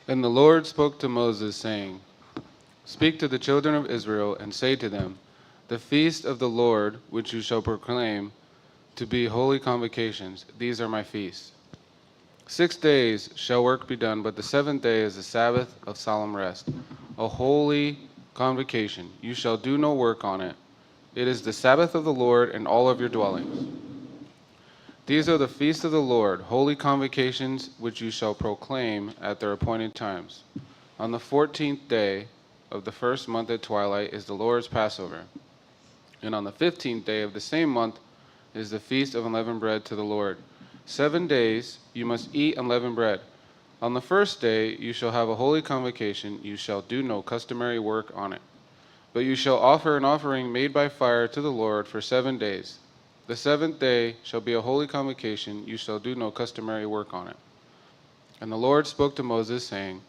And the Lord spoke to Moses, saying, Speak to the children of Israel, and say to them, The feast of the Lord, which you shall proclaim to be holy convocations, these are my feasts. 6 days shall work be done, but the seventh day is a Sabbath of solemn rest, a holy convocation. You shall do no work on it. It is the Sabbath of the Lord in all of your dwellings. These are the feasts of the Lord, holy convocations, which you shall proclaim at their appointed times. On the 14th day of the first month at twilight is the Lord's Passover. And on the 15th day of the same month is the feast of unleavened bread to the Lord. 7 days you must eat unleavened bread. On the first day you shall have a holy convocation. You shall do no customary work on it. But you shall offer an offering made by fire to the Lord for 7 days. The seventh day shall be a holy convocation. You shall do no customary work on it. And the Lord spoke to Moses, saying,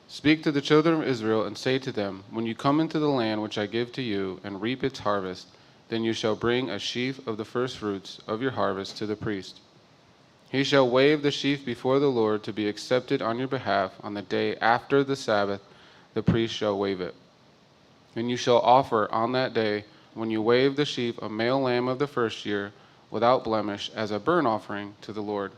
Speak to the children of Israel, and say to them, When you come into the land which I give to you, and reap its harvest, then you shall bring a sheaf of the firstfruits of your harvest to the priest. He shall wave the sheaf before the Lord to be accepted on your behalf. On the day after the Sabbath, the priest shall wave it. And you shall offer on that day, when you wave the sheaf, a male lamb of the first year, without blemish, as a burnt offering to the Lord.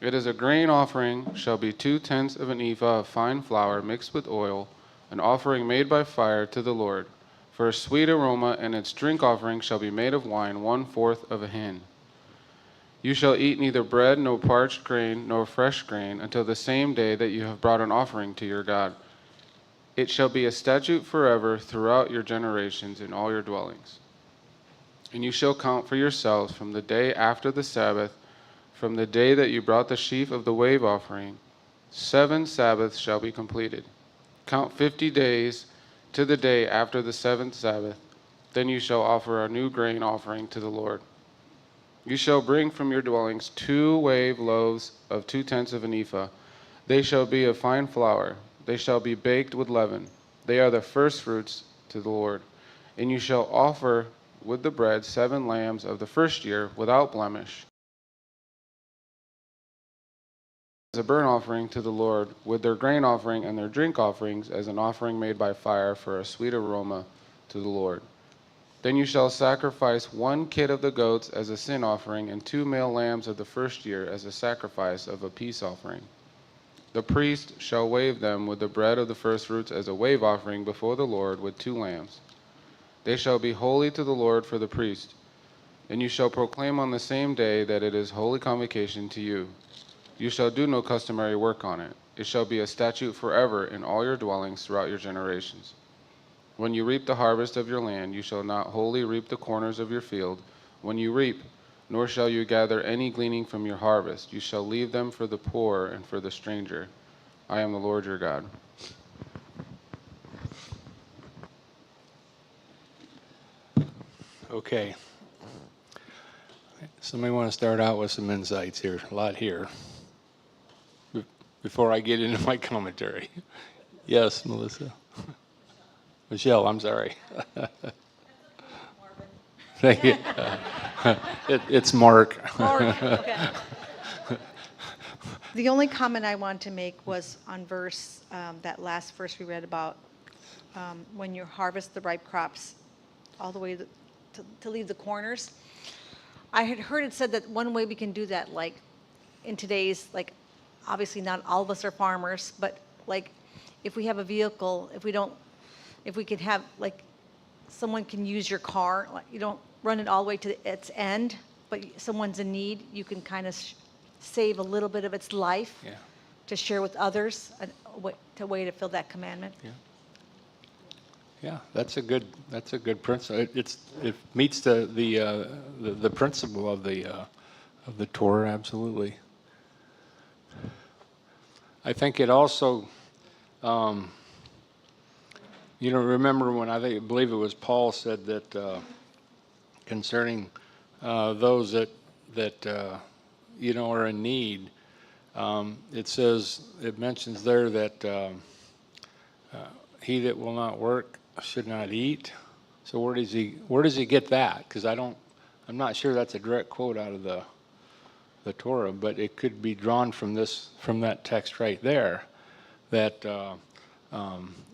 It is a grain offering, shall be 2/10 of an ephah of fine flour mixed with oil, an offering made by fire to the Lord. For a sweet aroma, and its drink offering shall be made of wine, 1/4 of a hin. You shall eat neither bread, nor parched grain, nor fresh grain, until the same day that you have brought an offering to your God. It shall be a statute forever throughout your generations in all your dwellings. And you shall count for yourselves from the day after the Sabbath, from the day that you brought the sheaf of the wave offering, 7 Sabbaths shall be completed. Count 50 days to the day after the 7th Sabbath. Then you shall offer a new grain offering to the Lord. You shall bring from your dwellings 2 wave loaves of 2/10 of an ephah. They shall be of fine flour. They shall be baked with leaven. They are the firstfruits to the Lord. And you shall offer with the bread 7 lambs of the first year without blemish, as a burnt offering to the Lord, with their grain offering and their drink offerings, as an offering made by fire for a sweet aroma to the Lord. Then you shall sacrifice 1 kid of the goats as a sin offering, and 2 male lambs of the first year as a sacrifice of a peace offering. The priest shall wave them with the bread of the firstfruits as a wave offering before the Lord with 2 lambs. They shall be holy to the Lord for the priest. And you shall proclaim on the same day that it is holy convocation to you. You shall do no customary work on it. It shall be a statute forever in all your dwellings throughout your generations. When you reap the harvest of your land, you shall not wholly reap the corners of your field when you reap, nor shall you gather any gleaning from your harvest. You shall leave them for the poor and for the stranger. I am the Lord your God. Okay. Somebody want to start out with some insights here? A lot here. Before I get into my commentary. Yes, Melissa. Michelle, I'm sorry. Thank you. It's Mark. Mark, okay. The only comment I want to make was on that last verse we read about when you harvest the ripe crops, all the way to leave the corners. I had heard it said that one way we can do that, like in today's, like obviously not all of us are farmers, but like if we have a vehicle, if we could have like someone can use your car, like you don't run it all the way to its end, but someone's in need, you can kind of save a little bit of its life to share with others, a way to fill that commandment. Yeah, that's a good principle. It meets the principle of the Torah, absolutely. I think it also, remember when I believe it was Paul said that concerning those that are in need, it mentions there that he that will not work should not eat. So where does he get that? Because I'm not sure that's a direct quote out of the Torah, but it could be drawn from that text right there. that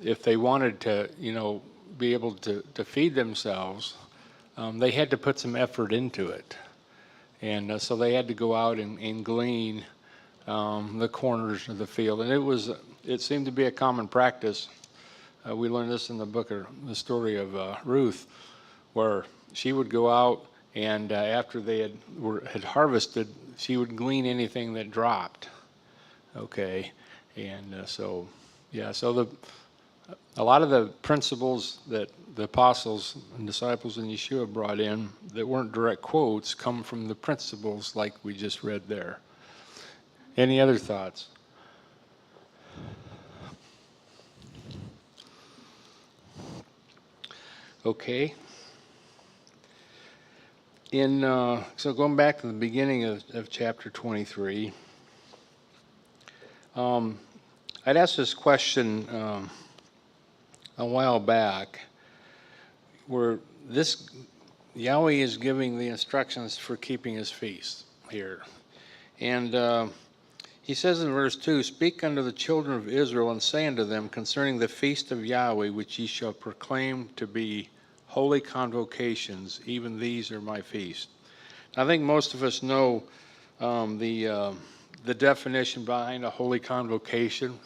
if they wanted to, be able to feed themselves, they had to put some effort into it. And so they had to go out and glean the corners of the field. And it seemed to be a common practice. We learned this in the story of Ruth, where she would go out and after they had harvested, she would glean anything that dropped. Okay, and so a lot of the principles that the apostles and disciples in Yeshua brought in that weren't direct quotes come from the principles like we just read there. Any other thoughts? Okay. So going back to the beginning of chapter 23, I'd asked this question a while back, where Yahweh is giving the instructions for keeping his feast here. And he says in verse 2, "Speak unto the children of Israel, and say unto them concerning the feast of Yahweh, which ye shall proclaim to be holy convocations, even these are my feast." I think most of us know the definition behind a holy convocation.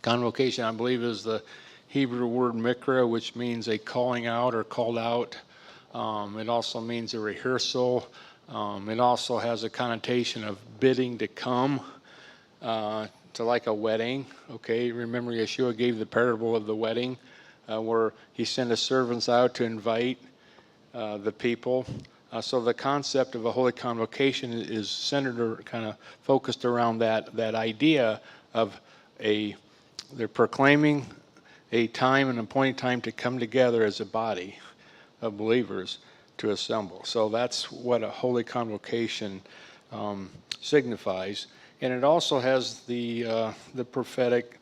Convocation, I believe, is the Hebrew word mikra, which means a calling out or called out. It also means a rehearsal. It also has a connotation of bidding to come to like a wedding. Okay, remember Yeshua gave the parable of the wedding where he sent his servants out to invite the people. So the concept of a holy convocation is centered or kind of focused around that idea of they're proclaiming a time, an appointed time to come together as a body of believers to assemble. So that's what a holy convocation signifies. And it also has the prophetic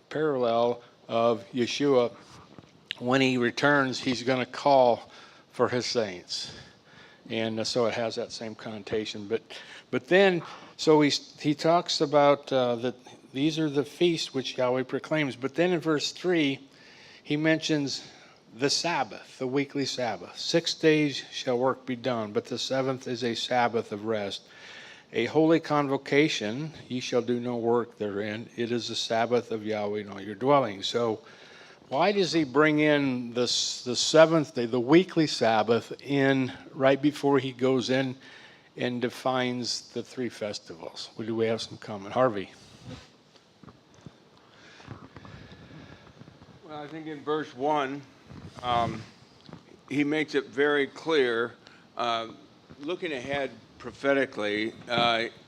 parallel of Yeshua. When he returns, he's going to call for his saints. And so it has that same connotation. But then, so he talks about that these are the feasts which Yahweh proclaims. But then in verse 3, he mentions the Sabbath, the weekly Sabbath. 6 days shall work be done, but the seventh is a Sabbath of rest. A holy convocation, ye shall do no work therein. It is the Sabbath of Yahweh in all your dwellings. So why does he bring in the seventh day, the weekly Sabbath, in right before he goes in and defines the three festivals? Do we have some comment? Harvey. Well, I think in verse 1, he makes it very clear, looking ahead prophetically,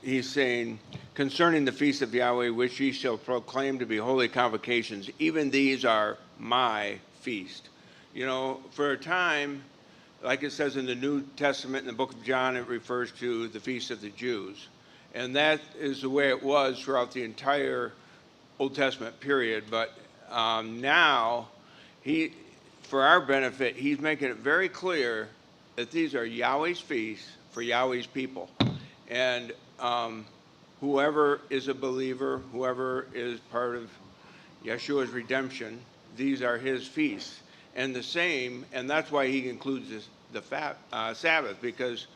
he's saying, concerning the feast of Yahweh, which ye shall proclaim to be holy convocations, even these are my feast. For a time, like it says in the New Testament, in the book of John, it refers to the feast of the Jews. And that is the way it was throughout the entire Old Testament period. But now, for our benefit, he's making it very clear that these are Yahweh's feasts for Yahweh's people. And whoever is a believer, whoever is part of Yeshua's redemption, these are his feasts. And the same, and that's why he includes the Sabbath, because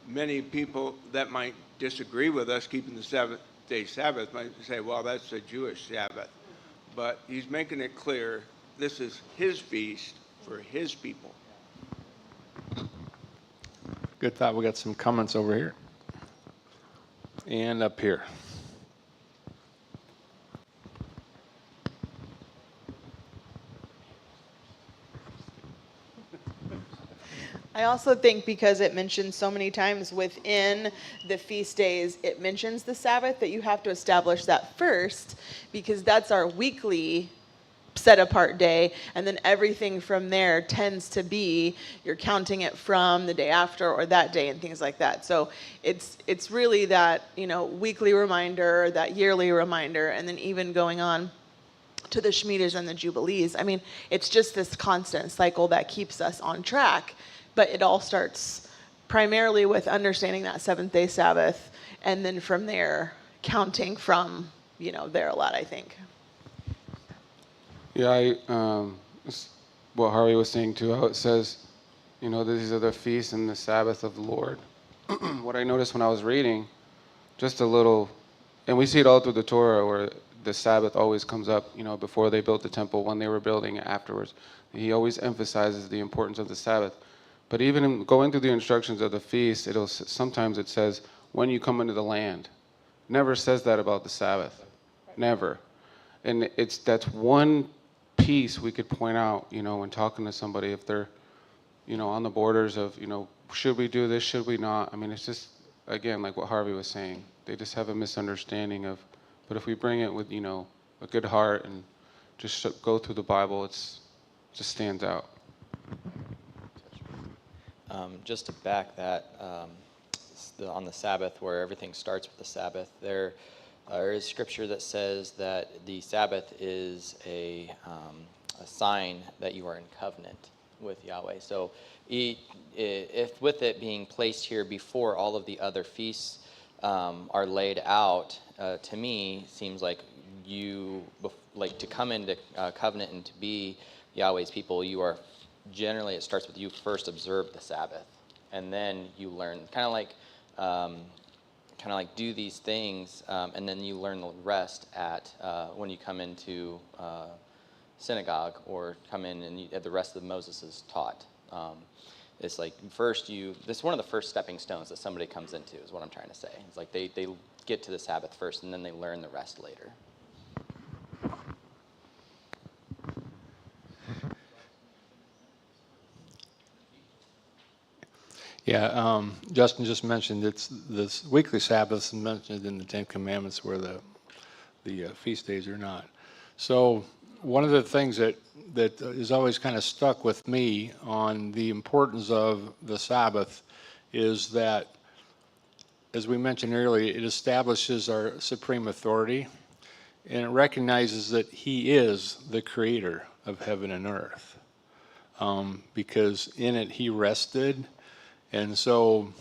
many people that might disagree with us keeping the 7th-day Sabbath might say, well, that's a Jewish Sabbath. But he's making it clear this is his feast for his people. Good thought. We got some comments over here and up here. I also think because it mentions so many times within the feast days, it mentions the Sabbath, that you have to establish that first, because that's our weekly set apart day, and then everything from there tends to be you're counting it from the day after or that day and things like that. So it's really that weekly reminder, that yearly reminder, and then even going on to the Shemitahs and the Jubilees. I mean, it's just this constant cycle that keeps us on track. But it all starts primarily with understanding that 7th-day Sabbath, and then from there, counting from there a lot, I think. Yeah, what Harvey was saying too, how it says, these are the feasts and the Sabbath of the Lord. What I noticed when I was reading, just a little, and we see it all through the Torah where the Sabbath always comes up, before they built the temple, when they were building it, afterwards. He always emphasizes the importance of the Sabbath. But even in going through the instructions of the feast, sometimes it says, when you come into the land. Never says that about the Sabbath. Never. And that's one piece we could point out, when talking to somebody, if they're, on the borders of, should we do this, should we not? I mean, it's just, again, like what Harvey was saying. They just have a misunderstanding of, but if we bring it with, a good heart and just go through the Bible, it just stands out. Just to back that, on the Sabbath, where everything starts with the Sabbath, there is scripture that says that the Sabbath is a sign that you are in covenant with Yahweh. So if with it being placed here before all of the other feasts are laid out, to me, seems like to come into covenant and to be Yahweh's people, you are generally, it starts with you first observe the Sabbath, and then you learn, kind of like do these things, and then you learn the rest when you come into synagogue or come in and the rest of Moses is taught. It's like first this is one of the first stepping stones that somebody comes into, is what I'm trying to say. It's like they get to the Sabbath first, and then they learn the rest later. Yeah, Justin just mentioned this weekly Sabbath is mentioned in the Ten Commandments, where the feast days are not. So one of the things that is always kind of stuck with me on the importance of the Sabbath is that, as we mentioned earlier, it establishes our supreme authority, and it recognizes that He is the creator of heaven and earth, because in it He rested. And so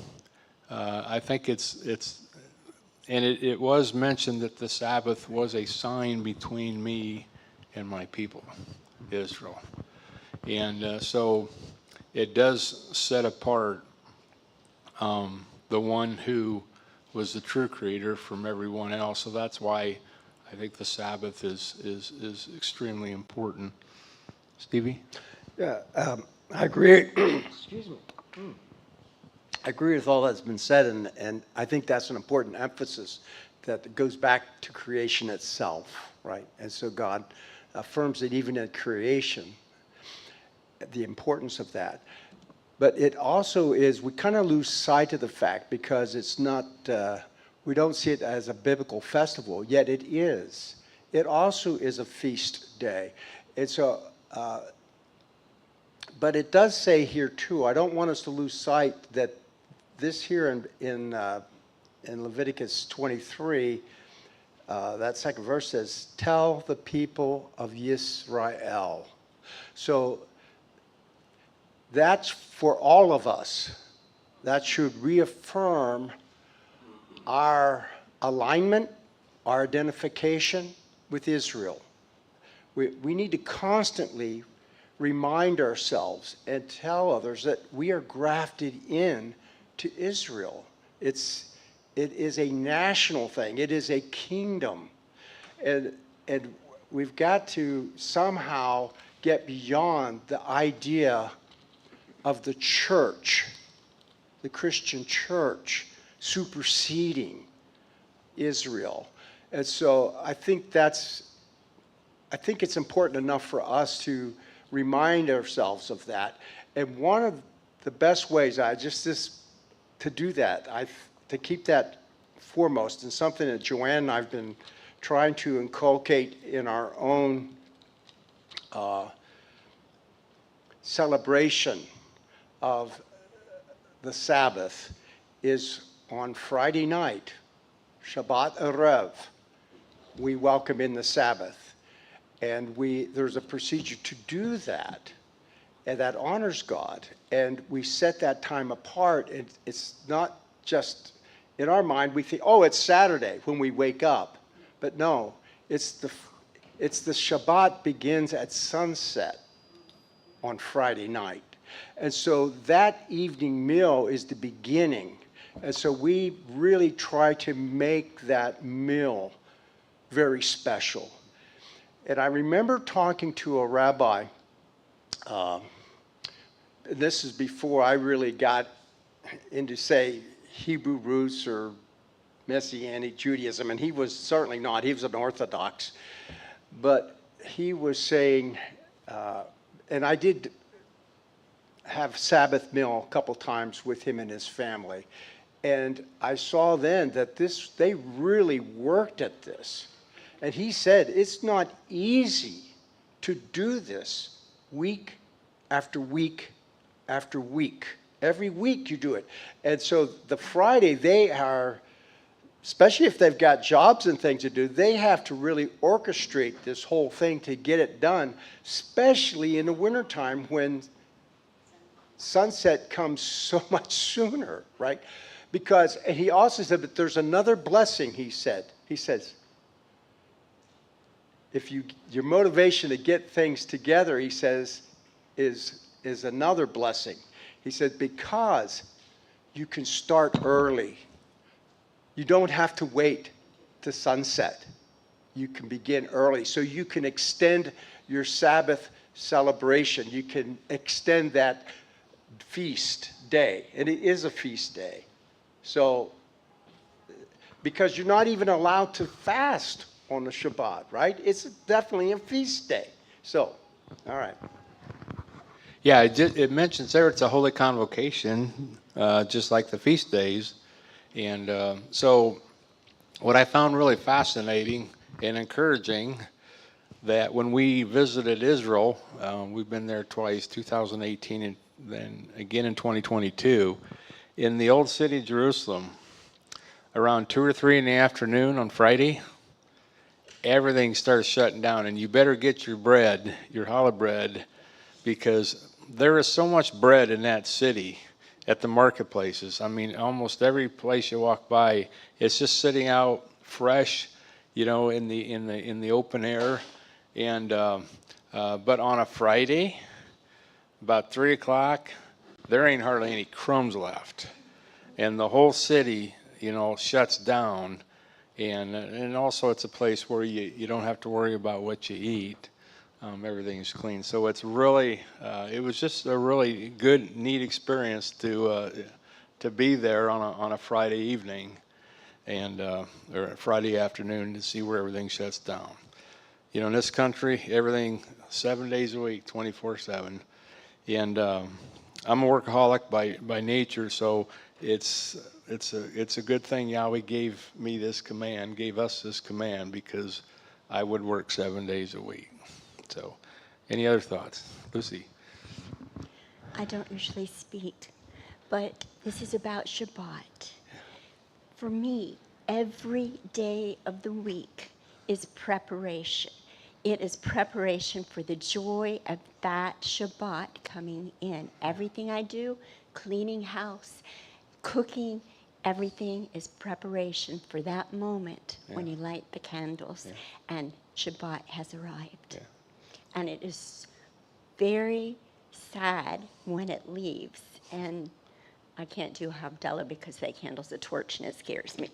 I think it was mentioned that the Sabbath was a sign between me and my people, Israel. And so it does set apart the one who was the true creator from everyone else. So that's why I think the Sabbath is extremely important. Stevie? Yeah, I agree. Excuse me. I agree with all that's been said, and I think that's an important emphasis that goes back to creation itself, right? And so God affirms it even in creation, the importance of that. But it also is, we kind of lose sight of the fact because it's not, we don't see it as a biblical festival, yet it is. It also is a feast day. And so, but it does say here too, I don't want us to lose sight that this here in Leviticus 23, that second verse says, tell the people of Yisrael. So that's for all of us. That should reaffirm our alignment, our identification with Israel. We need to constantly remind ourselves and tell others that we are grafted in to Israel. It is a national thing. It is a kingdom. And we've got to somehow get beyond the idea of the church, the Christian church, superseding Israel. And so I think it's important enough for us to remind ourselves of that. And one of the best ways to do that, to keep that foremost, and something that Joanne and I've been trying to inculcate in our own celebration of the Sabbath, is on Friday night, Shabbat Erev, we welcome in the Sabbath. And there's a procedure to do that, and that honors God. And we set that time apart. And it's not just, in our mind, we think, oh, it's Saturday when we wake up. But no, it's the Shabbat begins at sunset on Friday night. And so that evening meal is the beginning. And so we really try to make that meal very special. And I remember talking to a rabbi, this is before I really got into, say, Hebrew roots or Messianic Judaism, and he was certainly not. He was an Orthodox. But he was saying, and I did have Sabbath meal a couple times with him and his family, and I saw then that they really worked at this. And he said, it's not easy to do this week after week after week. Every week you do it. And so the Friday, they are, especially if they've got jobs and things to do, they have to really orchestrate this whole thing to get it done, especially in the wintertime when sunset comes so much sooner, right? Because, and he also said, but there's another blessing, he said. He says, if your motivation to get things together, he says, is another blessing. He said, because you can start early. You don't have to wait to sunset. You can begin early. So you can extend your Sabbath celebration. You can extend that feast day. And it is a feast day. So, because you're not even allowed to fast on the Shabbat, right? It's definitely a feast day. So, all right. Yeah, it mentions there it's a holy convocation, just like the feast days. And so what I found really fascinating and encouraging, that when we visited Israel, we've been there twice, 2018 and then again in 2022, in the old city of Jerusalem, around 2 or 3 in the afternoon on Friday, everything starts shutting down, and you better get your bread, your challah bread, because there is so much bread in that city at the marketplaces. I mean, almost every place you walk by, it's just sitting out fresh, in the open air. And but on a Friday, about 3 o'clock, there ain't hardly any crumbs left, and the whole city, shuts down. And also it's a place where you don't have to worry about what you eat. Everything's clean. So it's really, it was just a really good, neat experience to be there on a Friday evening and or a Friday afternoon to see where everything shuts down. In this country, everything 7 days a week, 24/7. And I'm a workaholic by nature, so it's a good thing Yahweh gave us this command, because I would work 7 days a week. So, any other thoughts? Lucy? I don't usually speak, but this is about Shabbat. For me, every day of the week is preparation. It is preparation for the joy of that Shabbat coming in. Everything I do, cleaning house, cooking, everything is preparation for that moment when you light the candles and Shabbat has arrived. Yeah. And it is very sad when it leaves. And I can't do Havdalah because that candle's a torch and it scares me.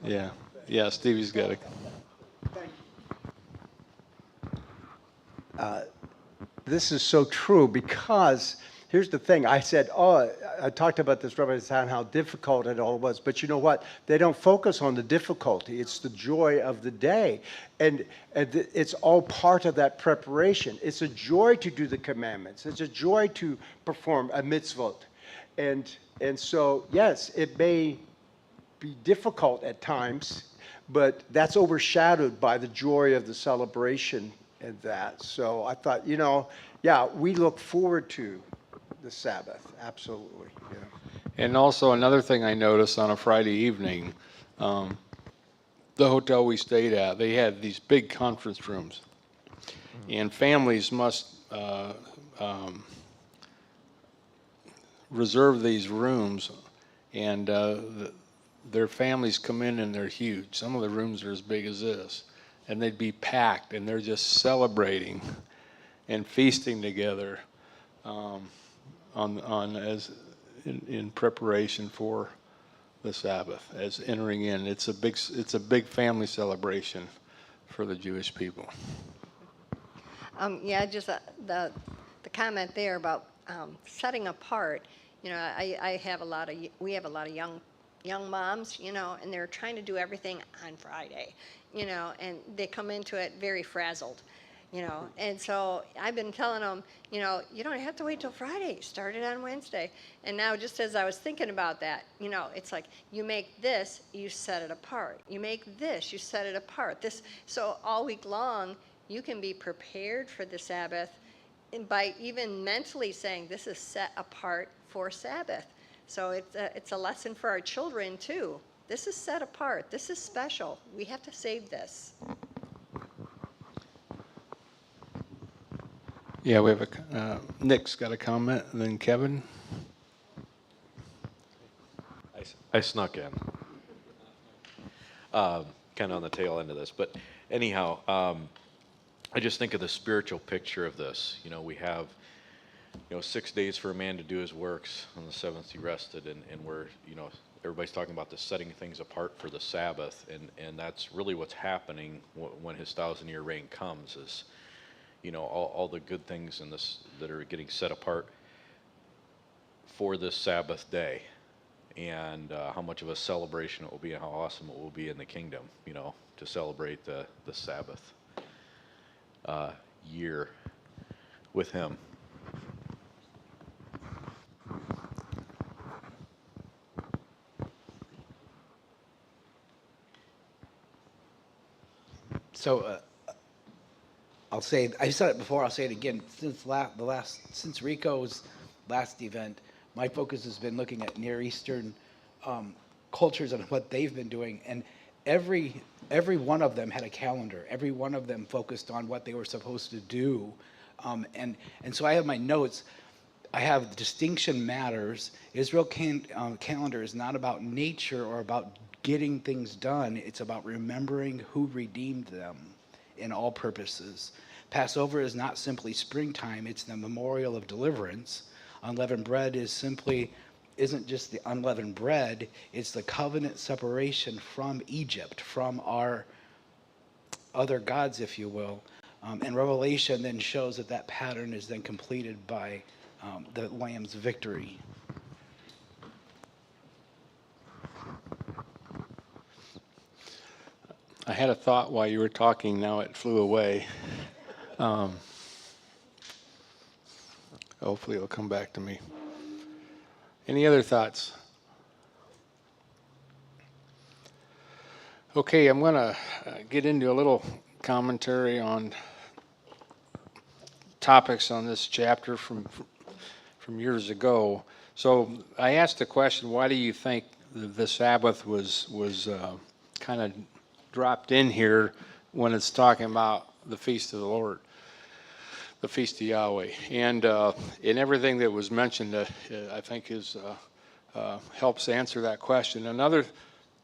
Yeah, Stevie's got it. This is so true, because here's the thing. I said, I talked about this, Rabbi Hassan, how difficult it all was. But you know what? They don't focus on the difficulty. It's the joy of the day. And it's all part of that preparation. It's a joy to do the commandments. It's a joy to perform a mitzvot. And so, yes, it may be difficult at times, but that's overshadowed by the joy of the celebration and that. So I thought, we look forward to the Sabbath, absolutely. Yeah. And also another thing I noticed on a Friday evening, the hotel we stayed at, they had these big conference rooms, and families must reserve these rooms, and their families come in and they're huge. Some of the rooms are as big as this, and they'd be packed, and they're just celebrating and feasting together in preparation for the Sabbath as entering in. It's a big family celebration for the Jewish people. Yeah, just the comment there about setting apart. You know, we have a lot of young moms, you know, and they're trying to do everything on Friday, you know, and they come into it very frazzled, you know. And so I've been telling them, you know, you don't have to wait till Friday. Start it on Wednesday. And now, just as I was thinking about that, you know, it's like you make this, you set it apart. You make this, you set it apart. So all week long, you can be prepared for the Sabbath and by even mentally saying this is set apart for Sabbath. So it's a lesson for our children too. This is set apart. This is special. We have to save this. Yeah, we have Nick's got a comment, and then Kevin. I snuck in, kind of on the tail end of this. But anyhow, I just think of the spiritual picture of this. You know, we have, 6 days for a man to do his works. On the seventh he rested, and we're, everybody's talking about the setting things apart for the Sabbath, and that's really what's happening when his 1,000-year reign comes. Is all the good things in this that are getting set apart for this Sabbath day, and how much of a celebration it will be, and how awesome it will be in the kingdom, to celebrate the Sabbath year with him. So I'll say, I said it before, I'll say it again. Since Rico's last event, my focus has been looking at Near Eastern cultures and what they've been doing. And every one of them had a calendar. Every one of them focused on what they were supposed to do. And so I have my notes. I have distinction matters. Israel calendar is not about nature or about getting things done. It's about remembering who redeemed them in all purposes. Passover is not simply springtime, it's the memorial of deliverance. Unleavened bread isn't just the unleavened bread, it's the covenant separation from Egypt, from our other gods, if you will. And Revelation then shows that pattern is then completed by the Lamb's victory. I had a thought while you were talking, now it flew away. Hopefully it'll come back to me. Any other thoughts? Okay, I'm going to get into a little commentary on topics on this chapter from years ago. So I asked the question, why do you think the Sabbath was kind of dropped in here when it's talking about the feast of the Lord, the feast of Yahweh? And in everything that was mentioned, I think helps answer that question. Another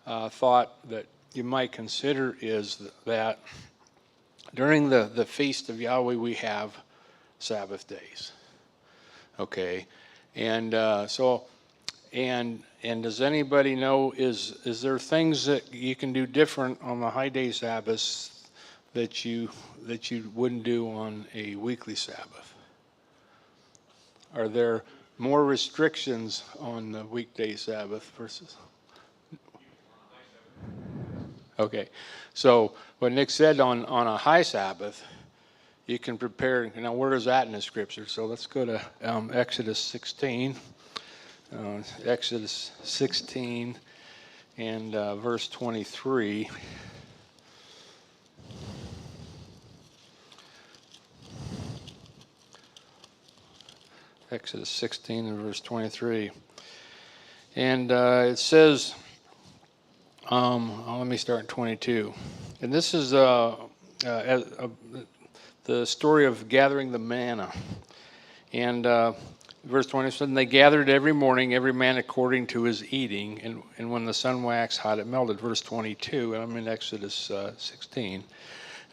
thought that you might consider is that during the feast of Yahweh we have Sabbath days. Okay, and and does anybody know, is there things that you can do different on the high day Sabbaths that you wouldn't do on a weekly Sabbath? Are there more restrictions on the weekday Sabbath versus? Okay, so what Nick said on a high Sabbath, you can prepare. Now, where is that in the scripture? So let's go to Exodus 16. Exodus 16 and verse 23. Exodus 16 and verse 23. And it says, let me start in 22. And this is the story of gathering the manna. And verse 27, they gathered every morning, every man according to his eating, and when the sun waxed hot, it melted. Verse 22, and I'm in Exodus 16.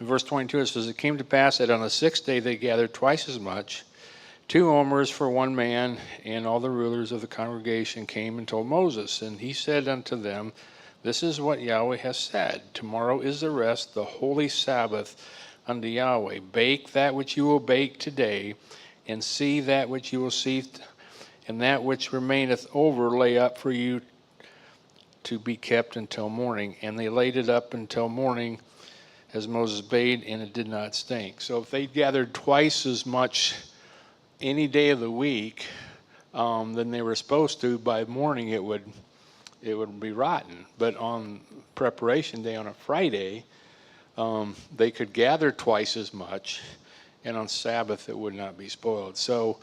In verse 22, it says, it came to pass that on the sixth day they gathered twice as much, 2 omers for one man, and all the rulers of the congregation came and told Moses. And he said unto them, this is what Yahweh has said. Tomorrow is the rest, the holy Sabbath unto Yahweh. Bake that which you will bake today, and see that which you will see, and that which remaineth over lay up for you to be kept until morning. And they laid it up until morning, as Moses bade, and it did not stink. So if they gathered twice as much any day of the week than they were supposed to, by morning it would be rotten. But on preparation day, on a Friday, they could gather twice as much, and on Sabbath it would not be spoiled. So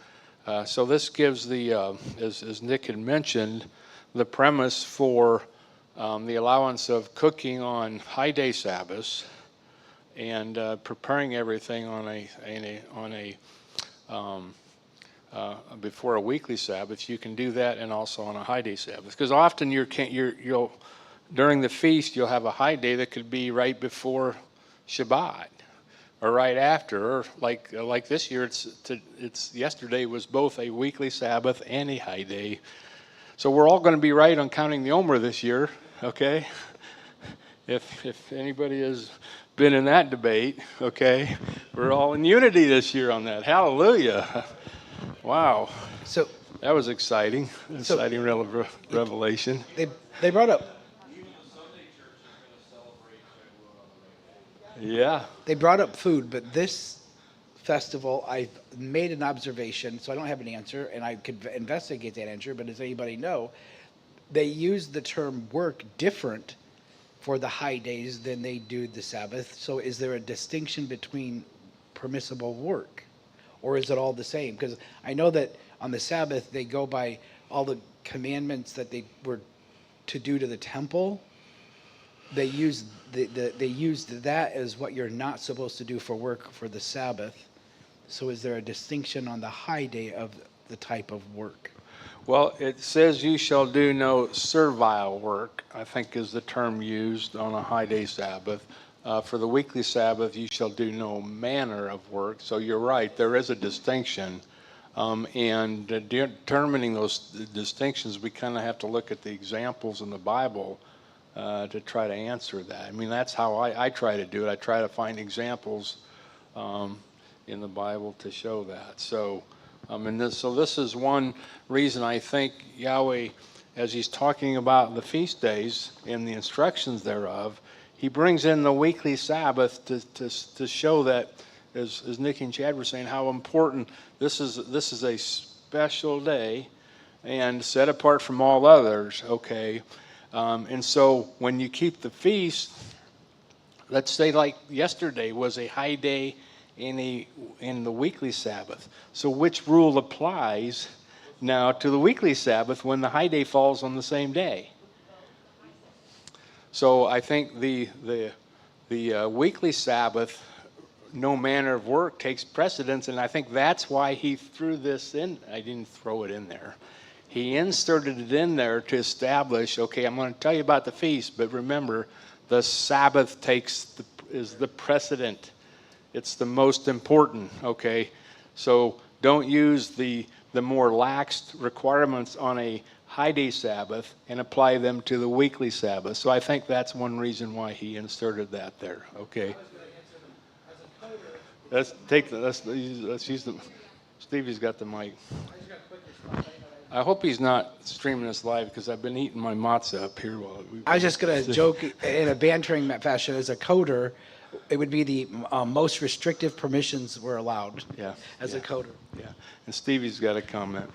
this gives the, as Nick had mentioned, the premise for the allowance of cooking on high day Sabbaths and preparing everything on a before a weekly Sabbath. You can do that, and also on a high day Sabbath, because often you'll during the feast you'll have a high day that could be right before Shabbat or right after, or like this year, it's yesterday was both a weekly Sabbath and a high day. So we're all going to be right on counting the Omer this year, okay? If anybody has been in that debate, okay, we're all in unity this year on that. Hallelujah! Wow, So that was exciting revelation. they brought up Yeah. They brought up food, but this festival, I made an observation, so I don't have an answer, and I could investigate that answer, but does anybody know? They use the term work different for the high days than they do the Sabbath. So is there a distinction between permissible work? Or is it all the same? Because I know that on the Sabbath, they go by all the commandments that they were to do to the temple. They used they used that as what you're not supposed to do for work for the Sabbath. So is there a distinction on the high day of the type of work? Well, it says you shall do no servile work, I think is the term used on a high day Sabbath. For the weekly Sabbath, you shall do no manner of work. So you're right, there is a distinction. And determining those distinctions, we kind of have to look at the examples in the Bible to try to answer that. I mean, that's how I try to do it. I try to find examples in the Bible to show that. So, this is one reason I think Yahweh, as he's talking about the feast days and the instructions thereof, he brings in the weekly Sabbath to show that, as Nick and Chad were saying, how important this is a special day and set apart from all others, okay? And so when you keep the feast, let's say like yesterday was a high day in the weekly Sabbath. So which rule applies now to the weekly Sabbath when the high day falls on the same day? So I think the weekly Sabbath, no manner of work, takes precedence, and I think that's why he threw this in. I didn't throw it in there. He inserted it in there to establish, okay, I'm going to tell you about the feast, but remember, the Sabbath is the precedent. It's the most important, okay? So don't use the more lax requirements on a high day Sabbath and apply them to the weekly Sabbath. So I think that's one reason why he inserted that there, okay? Let's use the, Stevie's got the mic. I hope he's not streaming this live because I've been eating my matzah up here while I was just going to joke in a bantering fashion, as a coder, it would be the most restrictive permissions were allowed as a coder. Yeah, and Stevie's got a comment.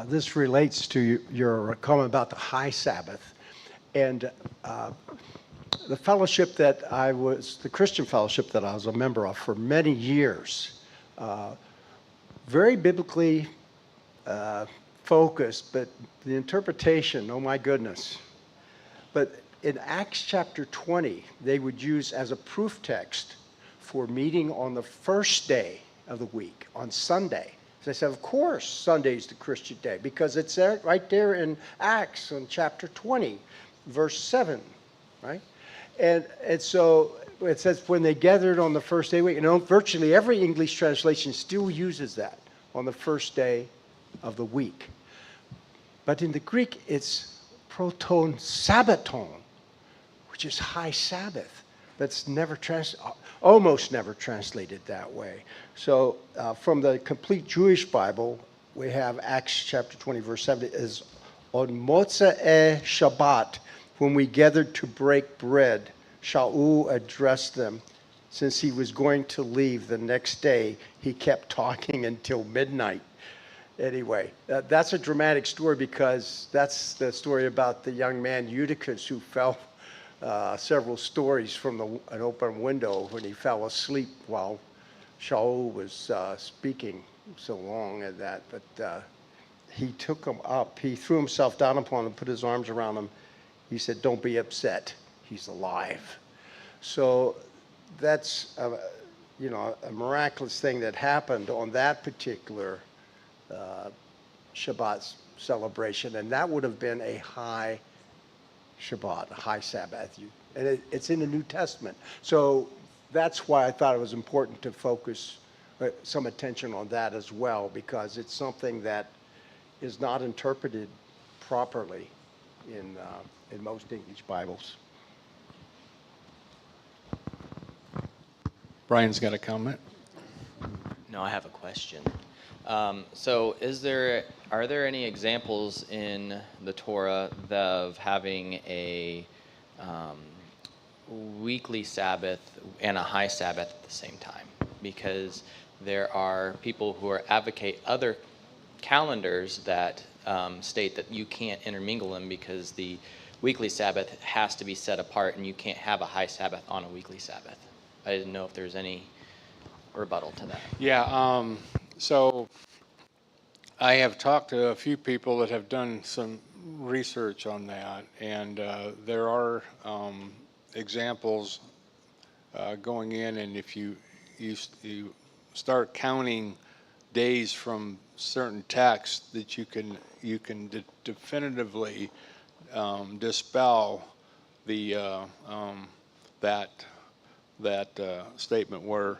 This relates to your comment about the high Sabbath. And the fellowship the Christian fellowship that I was a member of for many years, very biblically focused, but the interpretation, oh my goodness. But in Acts chapter 20, they would use as a proof text for meeting on the first day of the week, on Sunday. So they said, of course, Sunday's the Christian day, because it's there, right there in Acts in chapter 20, verse 7, right? And so it says when they gathered on the first day of the week, virtually every English translation still uses that, on the first day of the week. But in the Greek, it's proton sabbaton, which is high Sabbath. That's almost never translated that way. So from the complete Jewish Bible, we have Acts chapter 20, verse 7, is on Motzei Shabbat, when we gathered to break bread, Shaul addressed them. Since he was going to leave the next day, he kept talking until midnight. Anyway, that's a dramatic story, because that's the story about the young man Eutychus who fell several stories from an open window when he fell asleep while Shaul was speaking so long at that. But he took him up. He threw himself down upon him, put his arms around him. He said, "Don't be upset. He's alive." So that's a miraculous thing that happened on that particular Shabbat celebration, and that would have been a high Shabbat, a high Sabbath, and it's in the New Testament. So that's why I thought it was important to focus some attention on that as well, because it's something that is not interpreted properly in most English Bibles. Brian's got a comment. No, I have a question. So are there any examples in the Torah of having a weekly Sabbath and a high Sabbath at the same time? Because there are people who advocate other calendars that state that you can't intermingle them, because the weekly Sabbath has to be set apart, and you can't have a high Sabbath on a weekly Sabbath. I didn't know if there's any rebuttal to that. Yeah, so I have talked to a few people that have done some research on that, and there are examples going in, and if you start counting days from certain texts, that you can definitively dispel the that statement where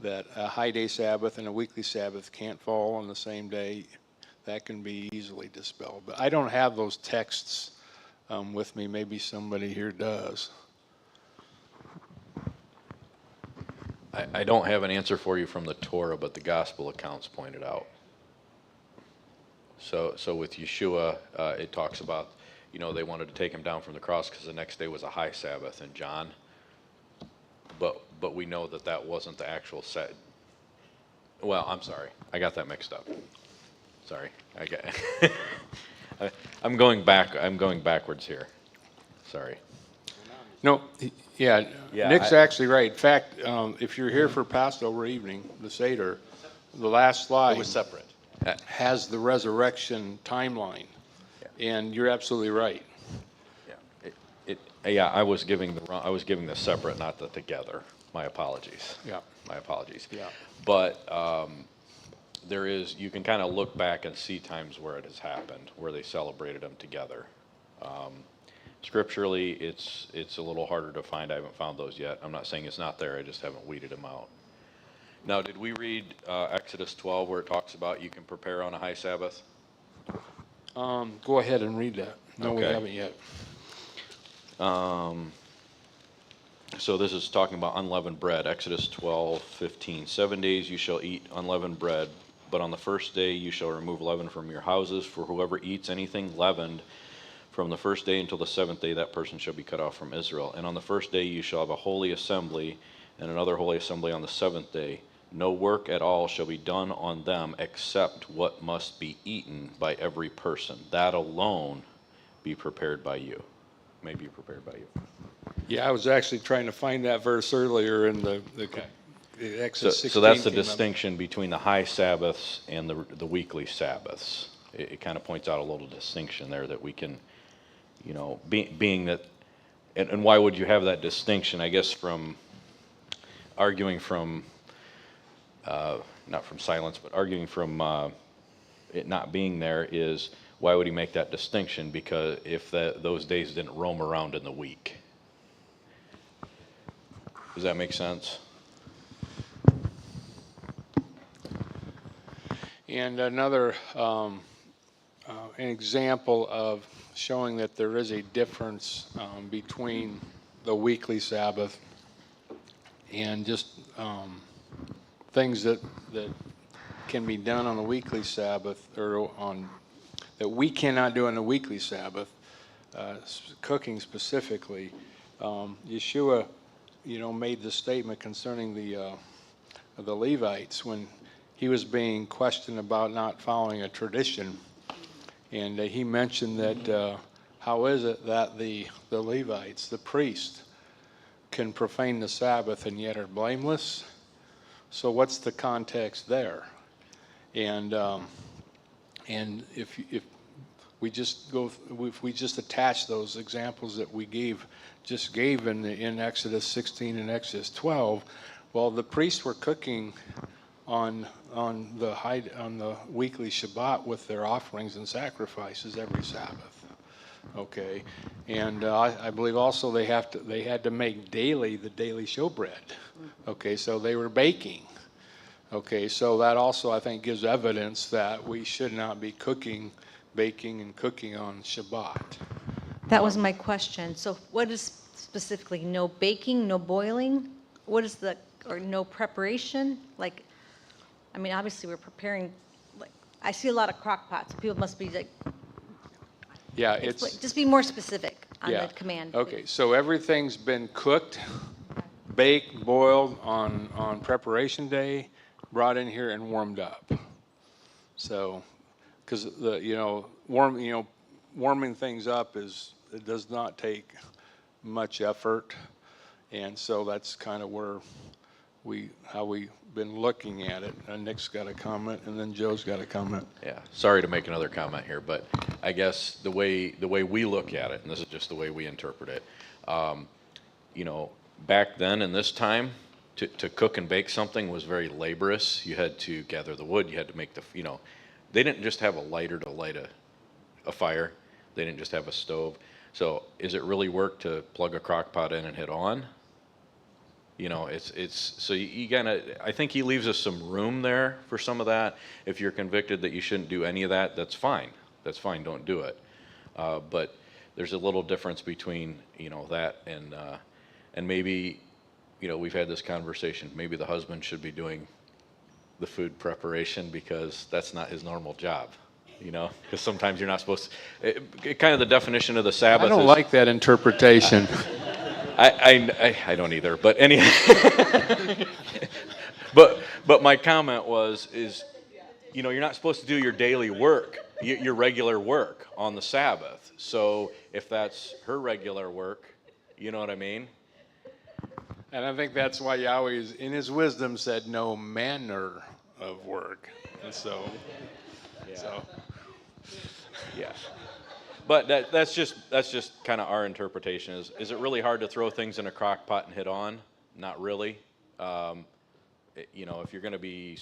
that a high day Sabbath and a weekly Sabbath can't fall on the same day. That can be easily dispelled. But I don't have those texts with me. Maybe somebody here does. I don't have an answer for you from the Torah, but the gospel accounts point it out. So with Yeshua, it talks about, they wanted to take him down from the cross because the next day was a high Sabbath in John. But we know that wasn't the actual set. Well, I'm sorry, I got that mixed up. Sorry, I'm going backwards here. Sorry. No, yeah, Nick's actually right. In fact, if you're here for Passover evening, the Seder, the last slide It was separate. has the resurrection timeline, and you're absolutely right. Yeah, I was giving the separate, not the together. My apologies. Yeah. My apologies. Yeah. But you can kind of look back and see times where it has happened, where they celebrated them together. Scripturally, it's a little harder to find. I haven't found those yet. I'm not saying it's not there. I just haven't weeded them out. Now, did we read Exodus 12 where it talks about you can prepare on a high Sabbath? Go ahead and read that. No, we Okay. haven't yet. So this is talking about unleavened bread, Exodus 12:15. 7 days you shall eat unleavened bread, but on the first day you shall remove leaven from your houses, for whoever eats anything leavened from the first day until the seventh day, that person shall be cut off from Israel. And on the first day you shall have a holy assembly, and another holy assembly on the seventh day. No work at all shall be done on them except what must be eaten by every person. That alone be prepared by you. May be prepared by you. Yeah, I was actually trying to find that verse earlier in the Exodus 16. So that's the came up. distinction between the high Sabbaths and the weekly Sabbaths. It kind of points out a little distinction there that we can, being that, and why would you have that distinction? I guess from arguing from not from silence, but arguing from it not being there is, why would he make that distinction? Because if those days didn't roam around in the week. Does that make sense? And another an example of showing that there is a difference between the weekly Sabbath and just things that can be done on the weekly Sabbath, or that we cannot do on the weekly Sabbath, cooking specifically. Yeshua, made the statement concerning the Levites when he was being questioned about not following a tradition, and he mentioned that how is it that the Levites, the priests, can profane the Sabbath and yet are blameless? So what's the context there? And if we just attach those examples that we gave in Exodus 16 and Exodus 12, well, the priests were cooking on the weekly Shabbat with their offerings and sacrifices every Sabbath. Okay, and I believe also they had to make daily the daily showbread. Okay, so they were baking. Okay, so that also I think gives evidence that we should not be baking and cooking on Shabbat. That was my question. So what is specifically no baking, no boiling? What is or no preparation? Like, I mean, obviously we're preparing, like, I see a lot of crock pots. People must be like, Yeah, it's just be more specific on yeah. the command. Okay, so everything's been cooked, baked, boiled on preparation day, brought in here and warmed up. So, because warming things up it does not take much effort, and so that's kind of where how we've been looking at it. And Nick's got a comment, and then Joe's got a comment. Yeah, sorry to make another comment here, but I guess the way we look at it, and this is just the way we interpret it, back then in this time, to cook and bake something was very laborious. You had to gather the wood, you had to make they didn't just have a lighter to light a fire. They didn't just have a stove. So is it really work to plug a crock pot in and hit on? So you gotta, I think he leaves us some room there for some of that. If you're convicted that you shouldn't do any of that, that's fine. That's fine, don't do it. But there's a little difference between, that and maybe, we've had this conversation, maybe the husband should be doing the food preparation because that's not his normal job, because sometimes you're not supposed to, kind of the definition of the Sabbath I don't is, like that interpretation. I don't either, but anyhow. but my comment is you're not supposed to do your daily work, your regular work on the Sabbath. So if that's her regular work, you know what I mean? And I think that's why Yahweh, in his wisdom, said no manner of work. And so, Yeah. But that's just kind of our interpretation. Is it really hard to throw things in a crock pot and hit on? Not really. If you're going to be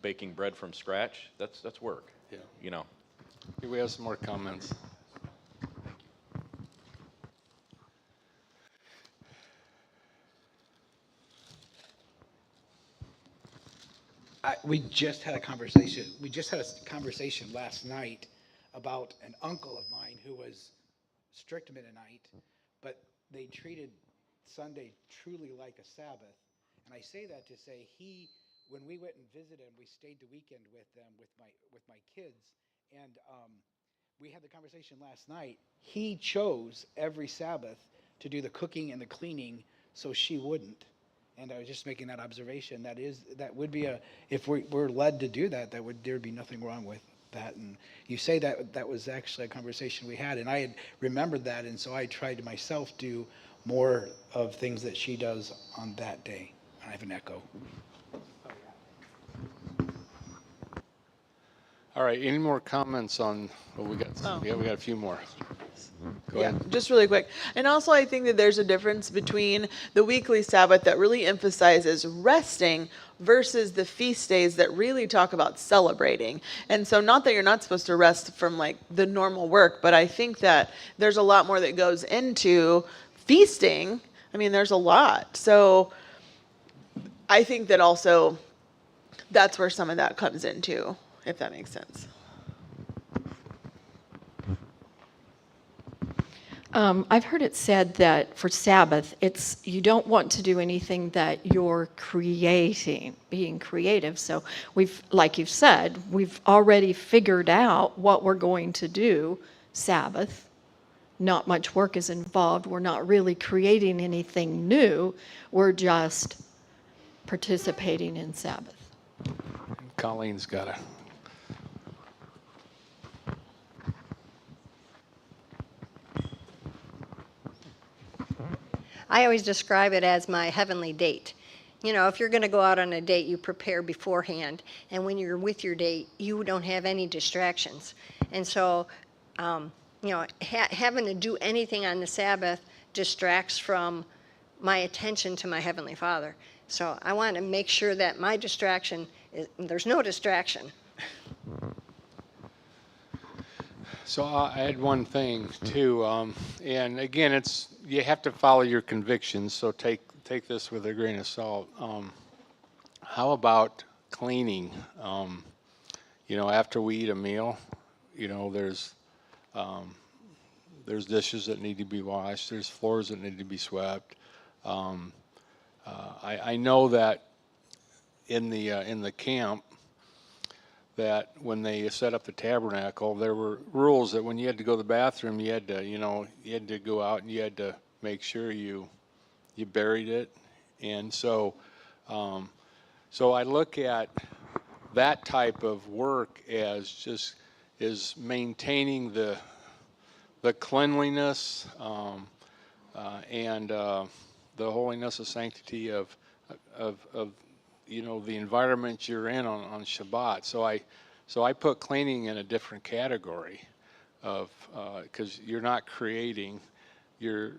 baking bread from scratch, that's work. Yeah. Here we have some more comments. We just had a conversation. We just had a conversation last night about an uncle of mine who was strict Mennonite, but they treated Sunday truly like a Sabbath. And I say that to say when we went and visited him, we stayed the weekend with them with my kids, and we had the conversation last night. He chose every Sabbath to do the cooking and the cleaning, so she wouldn't. And I was just making that observation. That would be if we're led to do that, there'd be nothing wrong with that. And you say that was actually a conversation we had, and I had remembered that, and so I tried to myself do more of things that she does on that day. I have an echo. All right, any more comments on, we got, yeah, we got a few more. Go Yeah, ahead. just really quick. And also, I think that there's a difference between the weekly Sabbath that really emphasizes resting versus the feast days that really talk about celebrating. And so, not that you're not supposed to rest from like the normal work, but I think that there's a lot more that goes into feasting. I mean, there's a lot. So, I think that also that's where some of that comes into, if that makes sense. I've heard it said that for Sabbath, you don't want to do anything that you're creating, being creative. So like you've said, we've already figured out what we're going to do Sabbath. Not much work is involved. We're not really creating anything new. We're just participating in Sabbath. Colleen's got a. I always describe it as my heavenly date. You know, if you're going to go out on a date, you prepare beforehand. And when you're with your date, you don't have any distractions. And so, you know, having to do anything on the Sabbath distracts from my attention to my Heavenly Father. So I want to make sure that my distraction there's no distraction. So I'll add one thing too, and again, you have to follow your convictions. So take this with a grain of salt. How about cleaning? You know, after we eat a meal, you know, there's dishes that need to be washed. There's floors that need to be swept. I know that in the camp, that when they set up the tabernacle, there were rules that when you had to go to the bathroom, you had to go out and you had to make sure you buried it. And so I look at that type of work as just is maintaining the cleanliness and the holiness and sanctity of you know, the environment you're in on Shabbat. So I put cleaning in a different category of because you're not creating, you're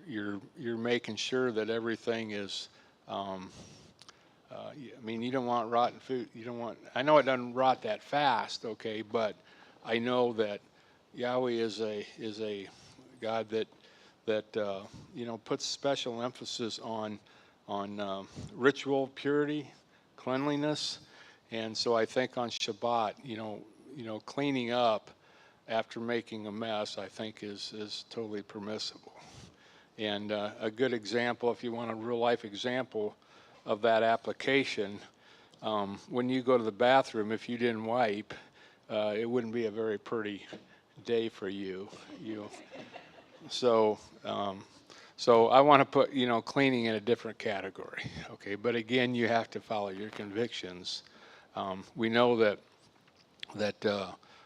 making sure that everything is. I mean, you don't want rotten food. You don't want. I know it doesn't rot that fast, okay, but I know that Yahweh is a God that you know, puts special emphasis on ritual purity, cleanliness. And so I think on Shabbat, you know, cleaning up after making a mess, I think is totally permissible. And a good example, if you want a real life example of that application, when you go to the bathroom, if you didn't wipe, it wouldn't be a very pretty day for you. So I want to put, you know, cleaning in a different category, okay? But again, you have to follow your convictions. We know that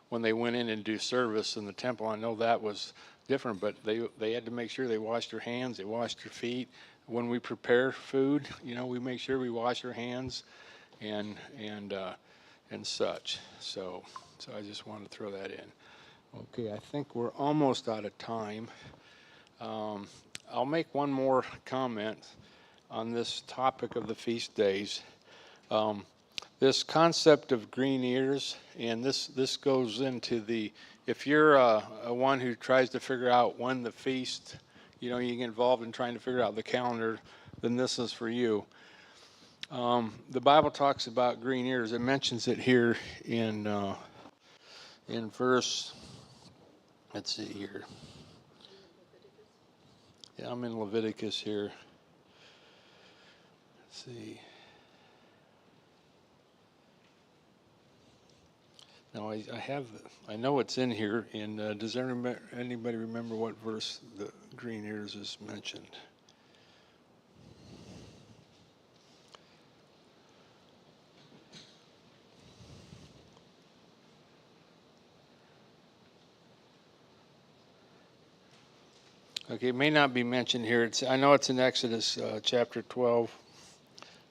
when they went in and do service in the temple, I know that was different, but they had to make sure they washed their hands, they washed their feet. When we prepare food, you know, we make sure we wash our hands and such. So I just wanted to throw that in. Okay, I think we're almost out of time. I'll make one more comment on this topic of the feast days. This concept of green ears, and this goes into if you're a one who tries to figure out when the feast, you know, you get involved in trying to figure out the calendar, then this is for you. The Bible talks about green ears. It mentions it here in verse, let's see here. Yeah, I'm in Leviticus here. Let's see. Now I know it's in here. And does anybody remember what verse the green ears is mentioned? Okay, it may not be mentioned here. I know it's in Exodus chapter 12,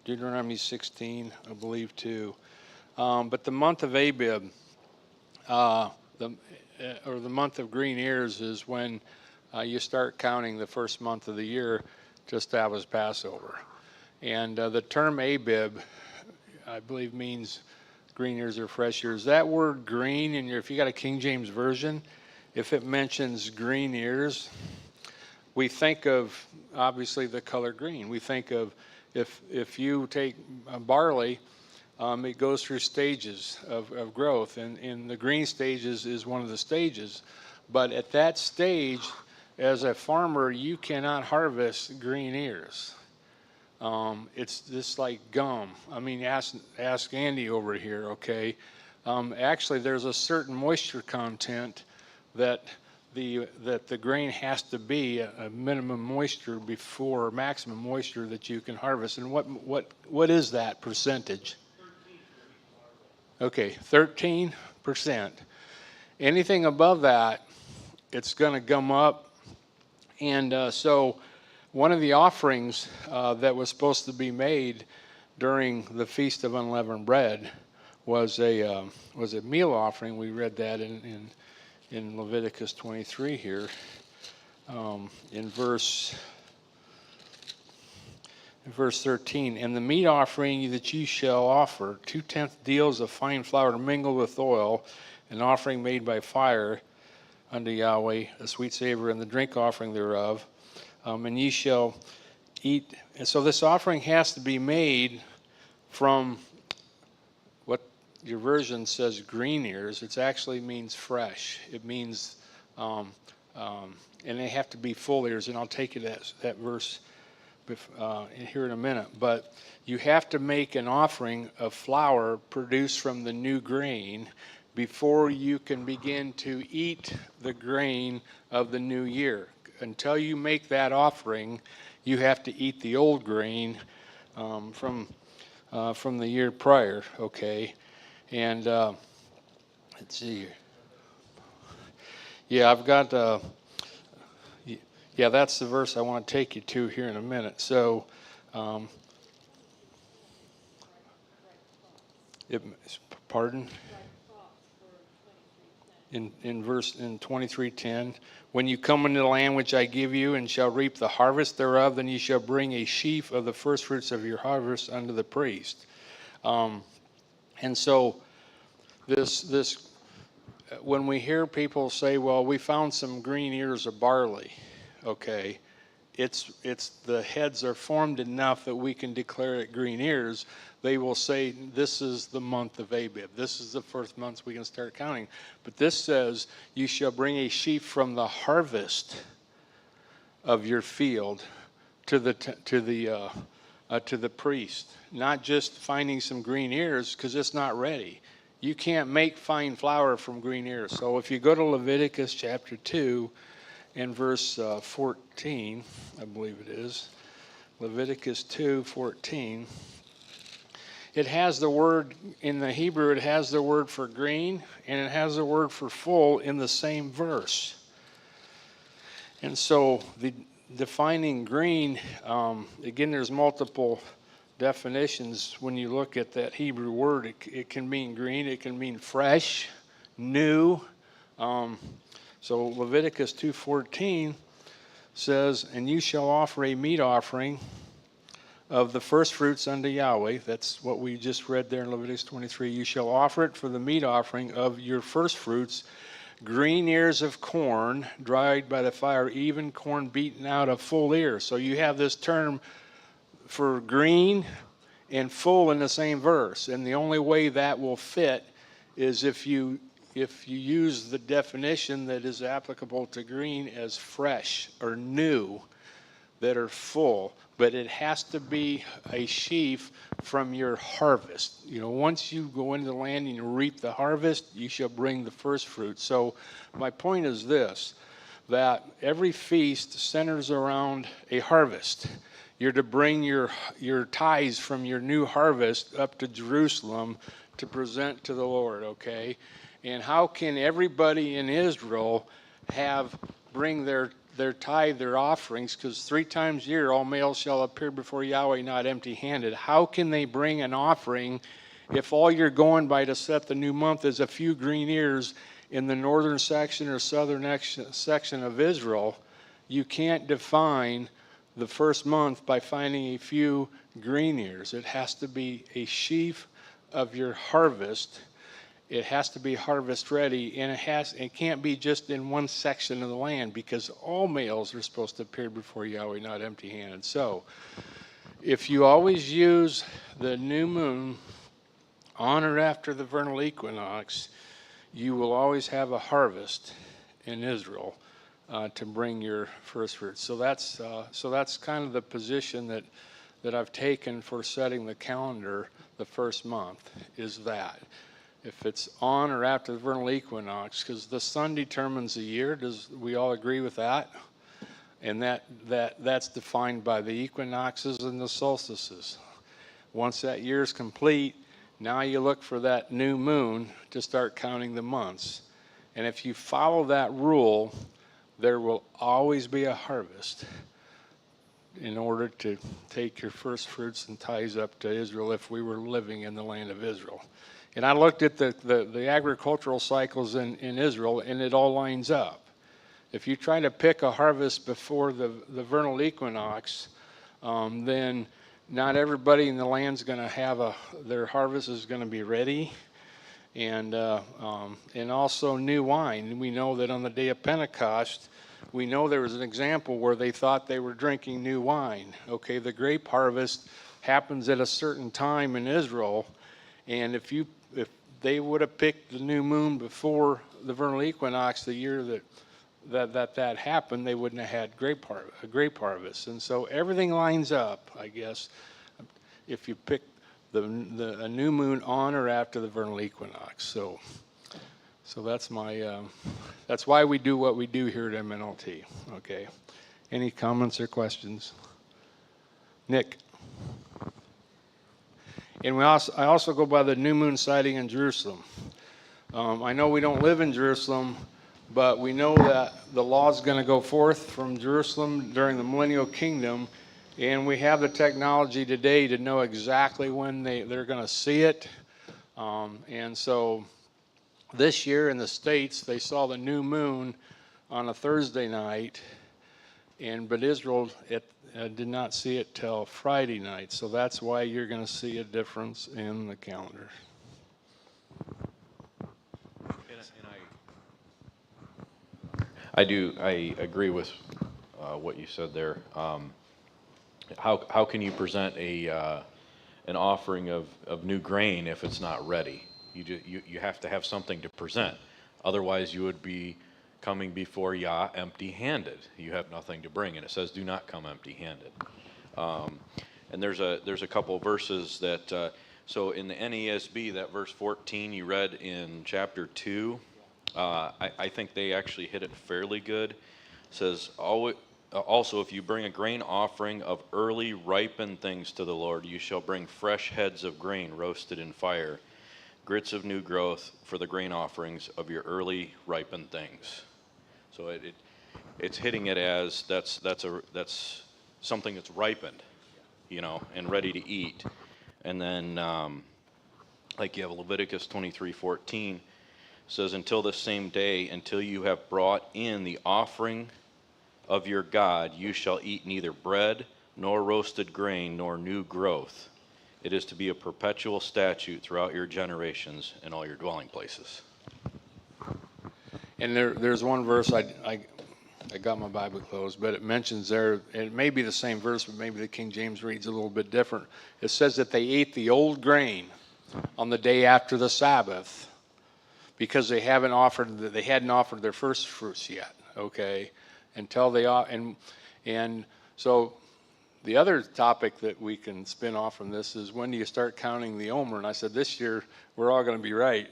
Deuteronomy 16, I believe too. But the month of Abib the or the month of green ears is when you start counting the first month of the year to establish Passover. And the term Abib, I believe, means green ears or fresh ears. That word green, if you got a King James Version, if it mentions green ears, we think of obviously the color green. We think of if you take barley, it goes through stages of growth, and the green stages is one of the stages. But at that stage, as a farmer, you cannot harvest green ears. It's just like gum. I mean, ask Andy over here, okay? Actually, there's a certain moisture content that the grain has to be a minimum moisture before maximum moisture that you can harvest. And what is that percentage? Okay, 13%. Anything above that, it's going to gum up. And so one of the offerings that was supposed to be made during the Feast of Unleavened Bread was a meal offering. We read that in Leviticus 23 here, in verse 13. And the meat offering that you shall offer, 2/10 deals of fine flour mingled with oil, an offering made by fire unto Yahweh, a sweet savor, and the drink offering thereof. And ye shall eat. And so this offering has to be made from what your version says green ears. It actually means fresh. It means, and they have to be full ears. And I'll take you that verse here in a minute. But you have to make an offering of flour produced from the new grain before you can begin to eat the grain of the new year. Until you make that offering, you have to eat the old grain from the year prior, okay? And let's see here. Yeah, I've got, yeah, that's the verse I want to take you to here in a minute. So, pardon? In 23:10, when you come into the land which I give you and shall reap the harvest thereof, then you shall bring a sheaf of the first fruits of your harvest unto the priest. And so this when we hear people say, well, we found some green ears of barley, okay, it's the heads are formed enough that we can declare it green ears. They will say, this is the month of Abib. This is the first month we can start counting. But this says, you shall bring a sheaf from the harvest of your field to the priest. Not just finding some green ears, because it's not ready. You can't make fine flour from green ears. So if you go to Leviticus chapter 2 and verse 14, I believe it is, Leviticus 2:14. It has the word, in the Hebrew, it has the word for green, and it has the word for full in the same verse. And so the defining green, again, there's multiple definitions when you look at that Hebrew word. It can mean green, it can mean fresh, new. So Leviticus 2:14 says, and you shall offer a meat offering of the first fruits unto Yahweh. That's what we just read there in Leviticus 23. You shall offer it for the meat offering of your first fruits, green ears of corn, dried by the fire, even corn beaten out of full ears. So you have this term for green and full in the same verse. And the only way that will fit is if you use the definition that is applicable to green as fresh or new, that are full, but it has to be a sheaf from your harvest. You know, once you go into the land and you reap the harvest, you shall bring the first fruit. So my point is this, that every feast centers around a harvest. You're to bring your tithes from your new harvest up to Jerusalem to present to the Lord, okay? And how can everybody in Israel bring their tithe, their offerings, because 3 times a year all males shall appear before Yahweh not empty-handed. How can they bring an offering if all you're going by to set the new month is a few green ears in the northern section or southern section of Israel, you can't define the first month by finding a few green ears. It has to be a sheaf of your harvest. It has to be harvest ready, and it can't be just in one section of the land, because all males are supposed to appear before Yahweh, not empty-handed. So if you always use the new moon on or after the vernal equinox, you will always have a harvest in Israel to bring your first fruits. So that's kind of the position that I've taken for setting the calendar the first month, is that if it's on or after the vernal equinox, because the sun determines the year. Does we all agree with that? And that's defined by the equinoxes and the solstices. Once that year is complete, now you look for that new moon to start counting the months. And if you follow that rule, there will always be a harvest in order to take your first fruits and tithes up to Israel if we were living in the land of Israel. And I looked at the agricultural cycles in Israel, and it all lines up. If you try to pick a harvest before the vernal equinox, then not everybody in the land's going to have their harvest is going to be ready. And also new wine. We know that on the day of Pentecost, we know there was an example where they thought they were drinking new wine. Okay, the grape harvest happens at a certain time in Israel, and if they would have picked the new moon before the vernal equinox, the year that happened, they wouldn't have had a grape harvest. And so everything lines up, I guess, if you pick a new moon on or after the vernal equinox. So that's that's why we do what we do here at MNLT. Okay. Any comments or questions? Nick. And I also go by the new moon sighting in Jerusalem. I know we don't live in Jerusalem, but we know that the law is going to go forth from Jerusalem during the millennial kingdom, and we have the technology today to know exactly when they're going to see it. And so this year in the States, they saw the new moon on a Thursday night, but Israel did not see it till Friday night. So that's why you're going to see a difference in the calendar. I agree with what you said there. How can you present an offering of new grain if it's not ready? You have to have something to present. Otherwise, you would be coming before Yah empty-handed. You have nothing to bring, and it says, "Do not come empty-handed." And there's a couple of verses that. So in the NASB, that verse 14 you read in chapter 2, I think they actually hit it fairly good. It says, "Also, if you bring a grain offering of early ripened things to the Lord, you shall bring fresh heads of grain roasted in fire, grits of new growth for the grain offerings of your early ripened things." So it's hitting it as that's something that's ripened, and ready to eat. And then like you have Leviticus 23:14 says, "Until the same day, until you have brought in the offering of your God, you shall eat neither bread nor roasted grain nor new growth. It is to be a perpetual statute throughout your generations in all your dwelling places." And there's one verse, I got my Bible closed, but it mentions there, it may be the same verse, but maybe the King James reads a little bit different. It says that they ate the old grain on the day after the Sabbath because they hadn't offered their first fruits yet, okay, until they, and so the other topic that we can spin off from this is, when do you start counting the Omer? And I said, this year, we're all going to be right?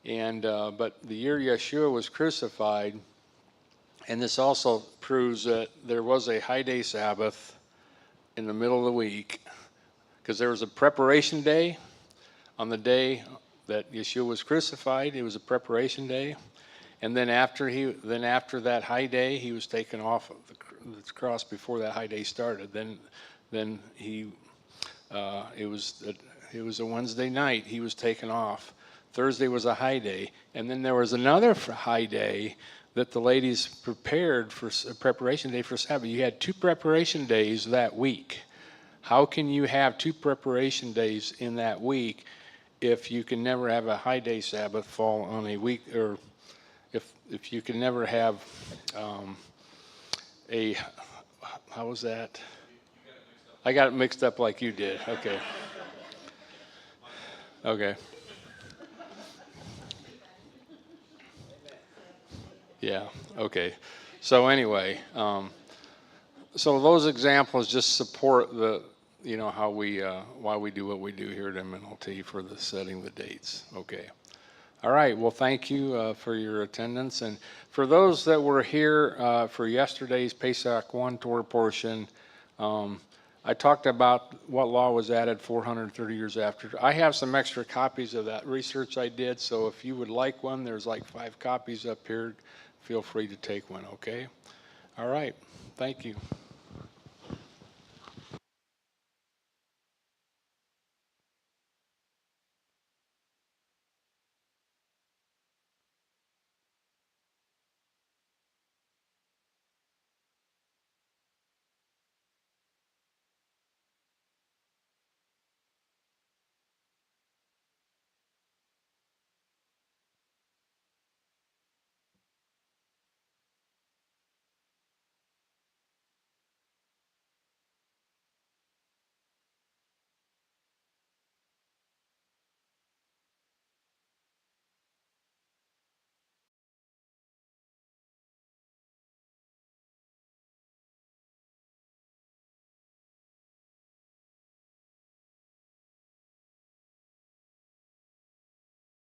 But the year Yeshua was crucified, and this also proves that there was a high day Sabbath in the middle of the week, because there was a preparation day on the day that Yeshua was crucified. It was a preparation day. And then after that high day, he was taken off of the cross before that high day started. Then it was It was a Wednesday night. He was taken off. Thursday was a high day. And then there was another high day that the ladies prepared for a preparation day for Sabbath. You had 2 preparation days that week. How can you have 2 preparation days in that week if you can never have a high day Sabbath fall on a week, or if you can never have how was that? I got it mixed up like you did. Okay. Okay. Yeah, okay. So anyway, so those examples just support the, how we, why we do what we do here at MNLT for the setting the dates. Okay. All right, well, thank you for your attendance. And for those that were here for yesterday's Pesach 1 Torah portion, I talked about what law was added 430 years after. I have some extra copies of that research I did, so if you would like one, there's like 5 copies up here. Feel free to take one, okay? All right, thank you.